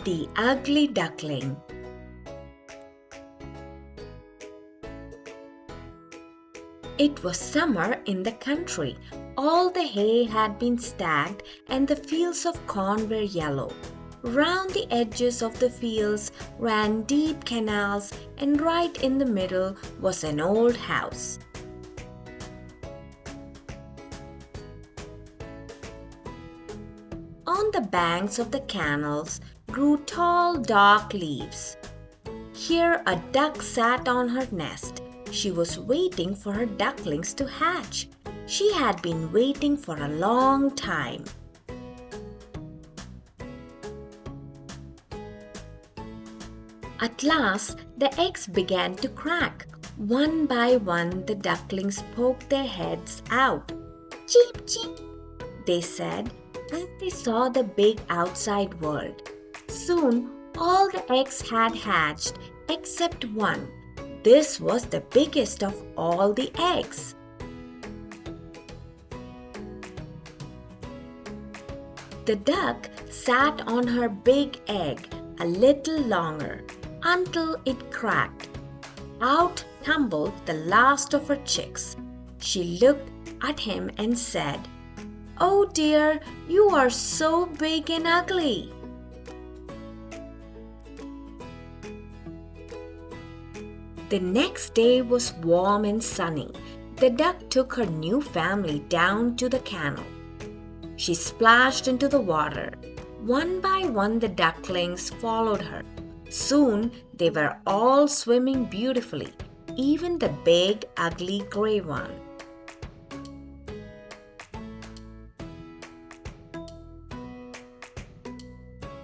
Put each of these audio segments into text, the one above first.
The Ugly Duckling. It was summer in the country. All the hay had been stacked and the fields of corn were yellow. Round the edges of the fields ran deep canals, and right in the middle was an old house. On the banks of the canals grew tall, dark leaves. Here a duck sat on her nest. She was waiting for her ducklings to hatch. She had been waiting for a long time. At last, the eggs began to crack. One by one, the ducklings poked their heads out. "Cheep, cheep," they said, and they saw the big outside world. Soon, all the eggs had hatched except one. This was the biggest of all the eggs. The duck sat on her big egg a little longer until it cracked. Out tumbled the last of her chicks. She looked at him and said, "Oh dear, you are so big and ugly." The next day was warm and sunny. The duck took her new family down to the canal. She splashed into the water. One by one, the ducklings followed her. Soon, they were all swimming beautifully, even the big, ugly gray one.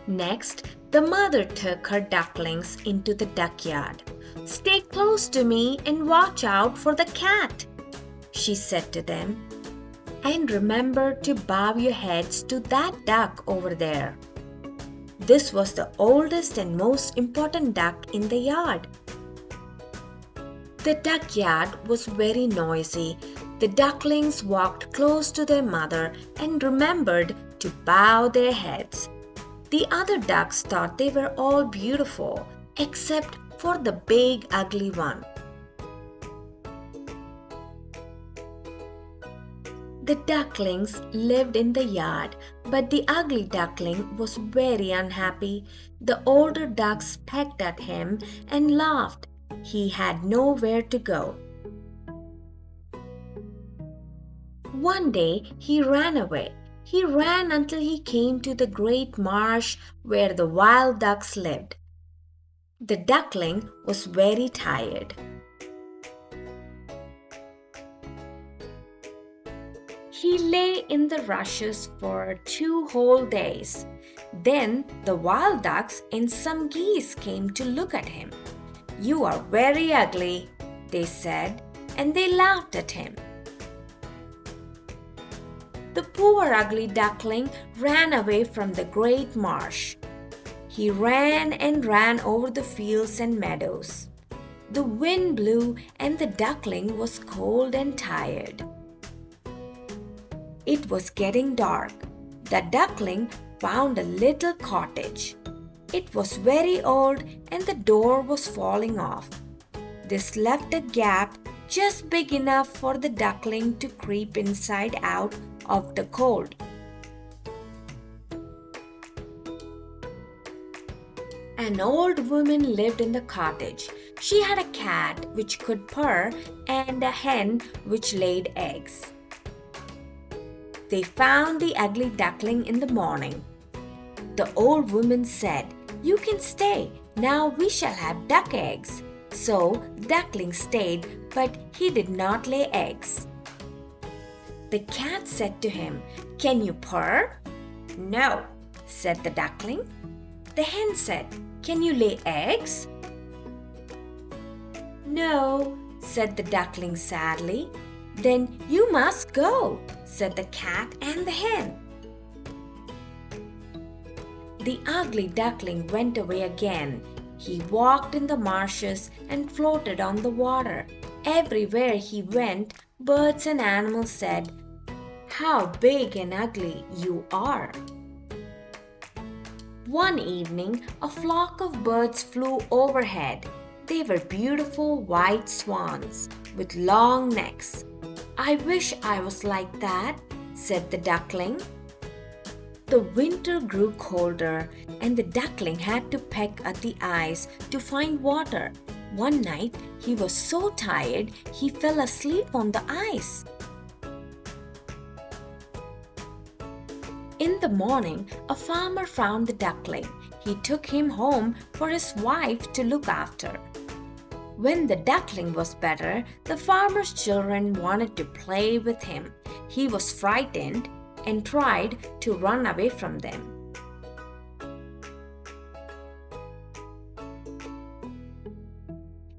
Next, the mother took her ducklings into the duckyard. "Stay close to me and watch out for the cat," she said to them. "And remember to bow your heads to that duck over there." This was the oldest and most important duck in the yard. The duckyard was very noisy. The ducklings walked close to their mother and remembered to bow their heads. The other ducks thought they were all beautiful, except for the big ugly one. The ducklings lived in the yard, but the ugly duckling was very unhappy. The older ducks pecked at him and laughed. He had nowhere to go. One day he ran away. He ran until he came to the great marsh where the wild ducks lived. The duckling was very tired. He lay in the rushes for 2 whole days. Then the wild ducks and some geese came to look at him. "You are very ugly," they said, and they laughed at him. The poor ugly duckling ran away from the great marsh. He ran and ran over the fields and meadows. The wind blew and the duckling was cold and tired. It was getting dark. The duckling found a little cottage. It was very old and the door was falling off. This left a gap just big enough for the duckling to creep inside out of the cold. An old woman lived in the cottage. She had a cat which could purr and a hen which laid eggs. They found the ugly duckling in the morning. The old woman said, "You can stay. Now we shall have duck eggs." So the duckling stayed, but he did not lay eggs. The cat said to him, "Can you purr?" "No," said the duckling. The hen said, "Can you lay eggs?" "No," said the duckling sadly. "Then you must go," said the cat and the hen. The ugly duckling went away again. He walked in the marshes and floated on the water. Everywhere he went, birds and animals said, "How big and ugly you are!" One evening, a flock of birds flew overhead. They were beautiful white swans with long necks. "I wish I was like that," said the duckling. The winter grew colder, and the duckling had to peck at the ice to find water. One night, he was so tired he fell asleep on the ice. In the morning, a farmer found the duckling. He took him home for his wife to look after. When the duckling was better, the farmer's children wanted to play with him. He was frightened and tried to run away from them.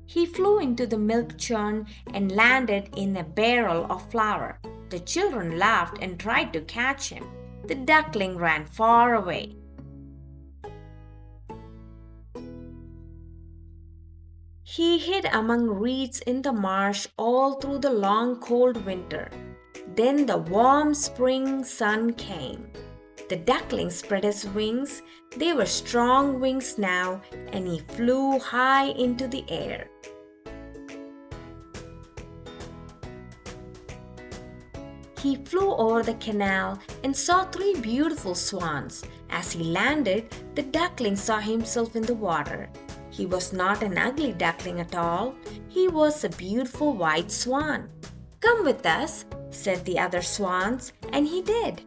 He flew into the milk churn and landed in a barrel of flour. The children laughed and tried to catch him. The duckling ran far away. He hid among reeds in the marsh all through the long cold winter. Then the warm spring sun came. The duckling spread his wings. They were strong wings now, and he flew high into the air. He flew over the canal and saw 3 beautiful swans. As he landed, the duckling saw himself in the water. He was not an ugly duckling at all. He was a beautiful white swan. "Come with us," said the other swans, and he did.